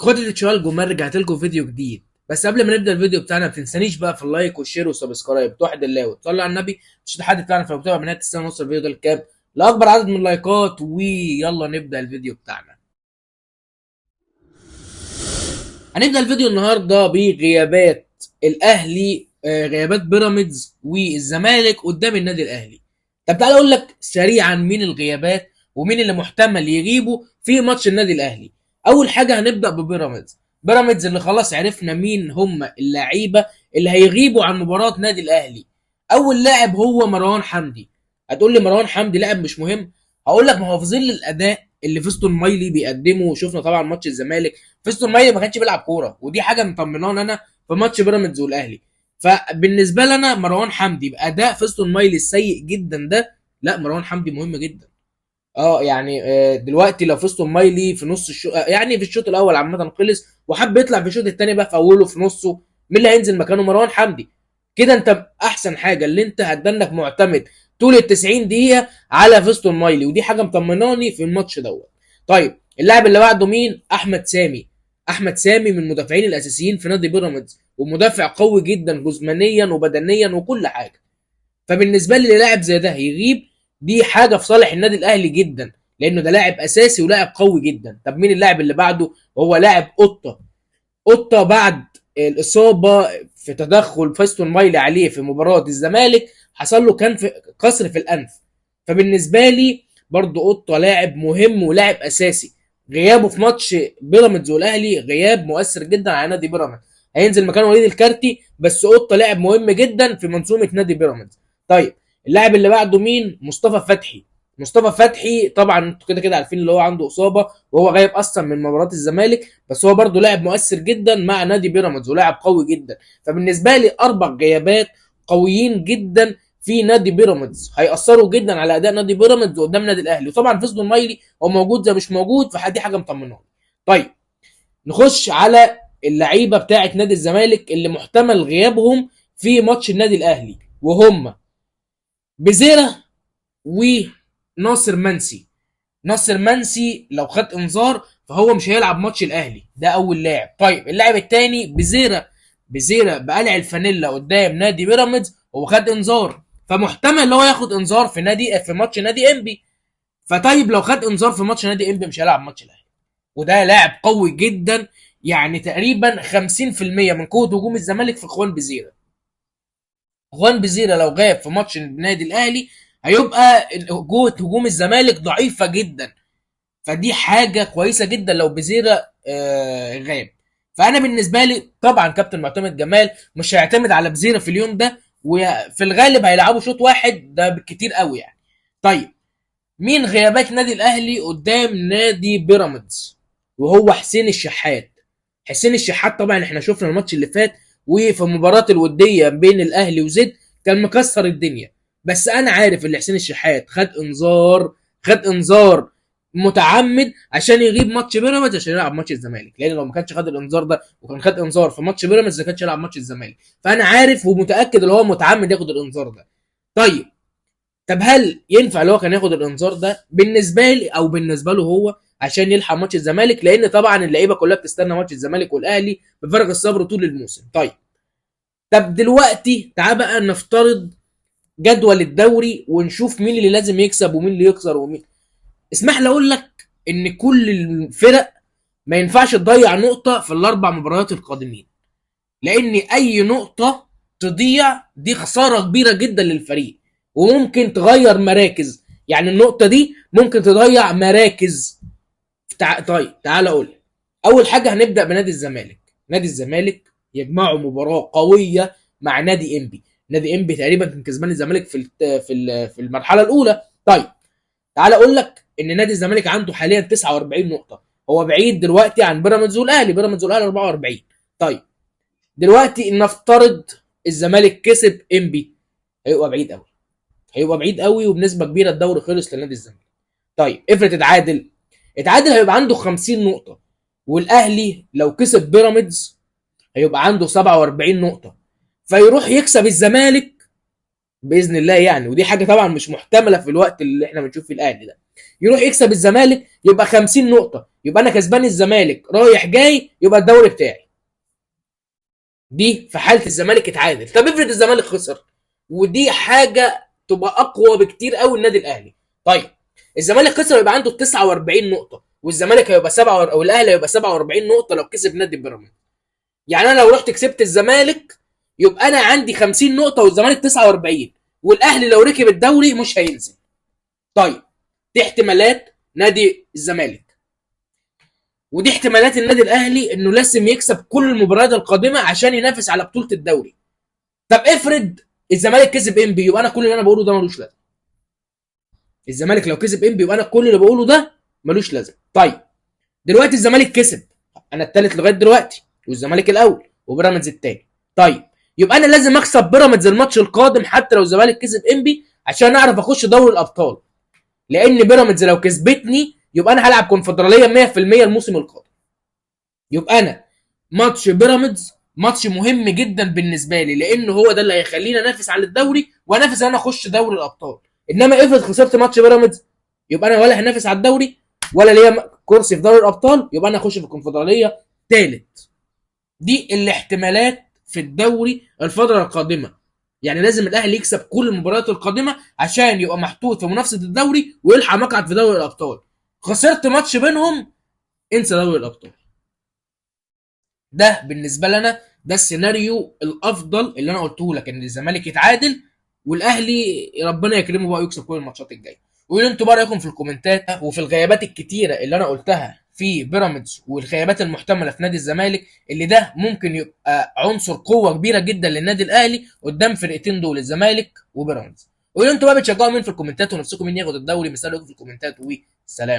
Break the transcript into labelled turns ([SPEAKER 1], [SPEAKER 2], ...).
[SPEAKER 1] خد التشوال جمال، رجعت لكم فيديو جديد. بس قبل ما نبدا الفيديو بتاعنا ما تنسانيش بقى في اللايك والشير والسبسكرايب. توحد الله وتصلي على النبي مش التحدي بتاعنا في المتابعه بنهايه السنه نوصل الفيديو ده لكام؟ لاكبر عدد من اللايكات. ويلا نبدا الفيديو بتاعنا. هنبدا الفيديو النهارده بغيابات الاهلي، غيابات بيراميدز والزمالك قدام النادي الاهلي. طب تعالى اقول لك سريعا مين الغيابات ومين اللي محتمل يغيبوا في ماتش النادي الاهلي. اول حاجه هنبدا ببيراميدز. بيراميدز اللي خلاص عرفنا مين هم اللعيبه اللي هيغيبوا عن مباراه نادي الاهلي. اول لاعب هو مروان حمدي. هتقول لي مروان حمدي لاعب مش مهم؟ هقول لك ما هو في ظل الاداء اللي فيستون مايلي بيقدمه، وشفنا طبعا ماتش الزمالك فيستون مايلي ما كانش بيلعب كوره، ودي حاجه مطمنانه انا في ماتش بيراميدز والاهلي. فبالنسبه لنا مروان حمدي باداء فيستون مايلي السيء جدا ده، لا مروان حمدي مهم جدا. يعني دلوقتي لو فيستون مايلي في نص الشوط، يعني في الشوط الاول عامه خلص وحب يطلع في الشوط الثاني بقى في اوله في نصه، مين اللي هينزل مكانه؟ مروان حمدي. كده انت احسن حاجه اللي انت هتدنك معتمد طول ال 90 دقيقه على فيستون مايلي، ودي حاجه مطمناني في الماتش دوت. طيب اللاعب اللي بعده مين؟ احمد سامي. احمد سامي من المدافعين الاساسيين في نادي بيراميدز، ومدافع قوي جدا جسمانيا وبدنيا وكل حاجه. فبالنسبه لي لاعب زي ده هيغيب، دي حاجه في صالح النادي الاهلي جدا، لانه ده لاعب اساسي ولاعب قوي جدا. طب مين اللاعب اللي بعده؟ هو لاعب قطه. قطه بعد الاصابه في تدخل فيستون مايلي عليه في مباراه الزمالك، حصل له كان في كسر في الانف. فبالنسبه لي برضه قطه لاعب مهم ولاعب اساسي. غيابه في ماتش بيراميدز والاهلي غياب مؤثر جدا على نادي بيراميدز. هينزل مكان وليد الكارتي، بس قطه لاعب مهم جدا في منظومه نادي بيراميدز. طيب اللاعب اللي بعده مين؟ مصطفى فتحي. مصطفى فتحي طبعا انتوا كده كده عارفين اللي هو عنده اصابه وهو غايب اصلا من مباراه الزمالك، بس هو برضه لاعب مؤثر جدا مع نادي بيراميدز ولاعب قوي جدا. فبالنسبه لي اربع غيابات قويين جدا في نادي بيراميدز، هيأثروا جدا على اداء نادي بيراميدز قدام نادي الاهلي. وطبعا فيصل مايلي هو موجود زي مش موجود، فدي حاجه مطمناني. طيب نخش على اللعيبه بتاعه نادي الزمالك اللي محتمل غيابهم في ماتش النادي الاهلي، وهم بزيرة وناصر منسي. ناصر منسي لو خد انذار فهو مش هيلعب ماتش الاهلي، ده اول لاعب. طيب اللاعب الثاني بزيرة. بزيرة بقلع الفانيلا قدام نادي بيراميدز هو خد انذار، فمحتمل ان هو ياخد انذار في ماتش نادي انبي. فطيب لو خد انذار في ماتش نادي انبي مش هيلعب ماتش الاهلي، وده لاعب قوي جدا. يعني تقريبا 50% من قوه هجوم الزمالك في اخوان بزيرة. اخوان بزيرة لو غاب في ماتش النادي الاهلي هيبقى قوه هجوم الزمالك ضعيفه جدا. فدي حاجه كويسه جدا لو بزيرة غاب. فانا بالنسبه لي طبعا كابتن معتمد جمال مش هيعتمد على بزيرة في اليوم ده، وفي الغالب هيلعبوا شوط واحد ده بالكتير قوي يعني. طيب مين غيابات نادي الاهلي قدام نادي بيراميدز؟ وهو حسين الشحات. حسين الشحات طبعا احنا شفنا الماتش اللي فات وفي المباراه الوديه بين الاهلي وزد كان مكسر الدنيا. بس انا عارف ان حسين الشحات خد انذار، خد انذار متعمد عشان يغيب ماتش بيراميدز عشان يلعب ماتش الزمالك، لان لو ما كانش خد الانذار ده وكان خد انذار في ماتش بيراميدز ما كانش يلعب ماتش الزمالك. فانا عارف ومتاكد ان هو متعمد ياخد الانذار ده. طيب طب هل ينفع لو كان ياخد الانذار ده بالنسبه لي او بالنسبه له هو عشان يلحق ماتش الزمالك؟ لان طبعا اللعيبه كلها بتستنى ماتش الزمالك والاهلي بفارغ الصبر طول الموسم. طيب طب دلوقتي تعال بقى نفترض جدول الدوري ونشوف مين اللي لازم يكسب ومين اللي يخسر ومين. اسمح لي اقول لك ان كل الفرق ما ينفعش تضيع نقطه في الاربع مباريات القادمين، لان اي نقطه تضيع دي خساره كبيره جدا للفريق وممكن تغير مراكز. يعني النقطه دي ممكن تضيع مراكز. طيب تعال اقول. اول حاجه هنبدا بنادي الزمالك. نادي الزمالك يجمعوا مباراه قويه مع نادي انبي. نادي انبي تقريبا كان كسبان الزمالك في المرحله الاولى. طيب تعال اقول لك ان نادي الزمالك عنده حاليا 49 نقطه، هو بعيد دلوقتي عن بيراميدز والاهلي. بيراميدز والاهلي 44. طيب دلوقتي نفترض الزمالك كسب انبي، هيبقى بعيد قوي. هيبقى بعيد قوي وبنسبه كبيره الدوري خلص لنادي الزمالك. طيب افرض اتعادل. اتعادل هيبقى عنده 50 نقطه، والاهلي لو كسب بيراميدز هيبقى عنده 47 نقطه، فيروح يكسب الزمالك باذن الله يعني، ودي حاجه طبعا مش محتمله في الوقت اللي احنا بنشوف فيه الاهلي ده. يروح يكسب الزمالك يبقى 50 نقطه، يبقى انا كسبان الزمالك رايح جاي، يبقى الدوري بتاعي. دي في حاله الزمالك اتعادل. طب افرض الزمالك خسر، ودي حاجه تبقى اقوى بكتير قوي النادي الاهلي. طيب الزمالك خسر يبقى عنده 49 نقطه، والزمالك هيبقى 7 او الاهلي هيبقى 47 نقطه لو كسب نادي بيراميدز. يعني انا لو رحت كسبت الزمالك يبقى انا عندي 50 نقطه والزمالك 49، والاهلي لو ركب الدوري مش هينزل. طيب دي احتمالات نادي الزمالك، ودي احتمالات النادي الاهلي انه لازم يكسب كل المباريات القادمه عشان ينافس على بطوله الدوري. طب افرض الزمالك كسب انبي، يبقى انا كل اللي انا بقوله ده ملوش لازمه. الزمالك لو كسب انبي يبقى انا كل اللي بقوله ده ملوش لازمه. طيب دلوقتي الزمالك كسب، انا الثالث لغايه دلوقتي، والزمالك الاول وبيراميدز الثاني. طيب يبقى انا لازم اكسب بيراميدز الماتش القادم حتى لو الزمالك كسب انبي عشان اعرف اخش دوري الابطال، لان بيراميدز لو كسبتني يبقى انا هلعب كونفدراليه 100% الموسم القادم. يبقى انا ماتش بيراميدز ماتش مهم جدا بالنسبه لي، لان هو ده اللي هيخليني انافس على الدوري وانافس ان انا اخش دوري الابطال. انما افرض خسرت ماتش بيراميدز يبقى انا ولا هنافس على الدوري ولا ليا كرسي في دوري الابطال، يبقى انا اخش في الكونفدراليه ثالث. دي الاحتمالات في الدوري الفتره القادمه. يعني لازم الاهلي يكسب كل المباريات القادمه عشان يبقى محطوط في منافسه الدوري ويلحق مقعد في دوري الابطال. خسرت ماتش بينهم، انسى دوري الابطال. ده بالنسبه لنا ده السيناريو الافضل اللي انا قلته لك، ان الزمالك يتعادل والاهلي ربنا يكرمه بقى ويكسب كل الماتشات الجايه. وقولوا انتوا بقى رايكم في الكومنتات وفي الغيابات الكتيره اللي انا قلتها في بيراميدز والغيابات المحتمله في نادي الزمالك، اللي ده ممكن يبقى عنصر قوه كبيره جدا للنادي الاهلي قدام فرقتين دول الزمالك وبيراميدز. وقولوا انتوا بقى بتشجعوا مين في الكومنتات ونفسكم مين ياخد الدوري، مثال في الكومنتات، وسلام.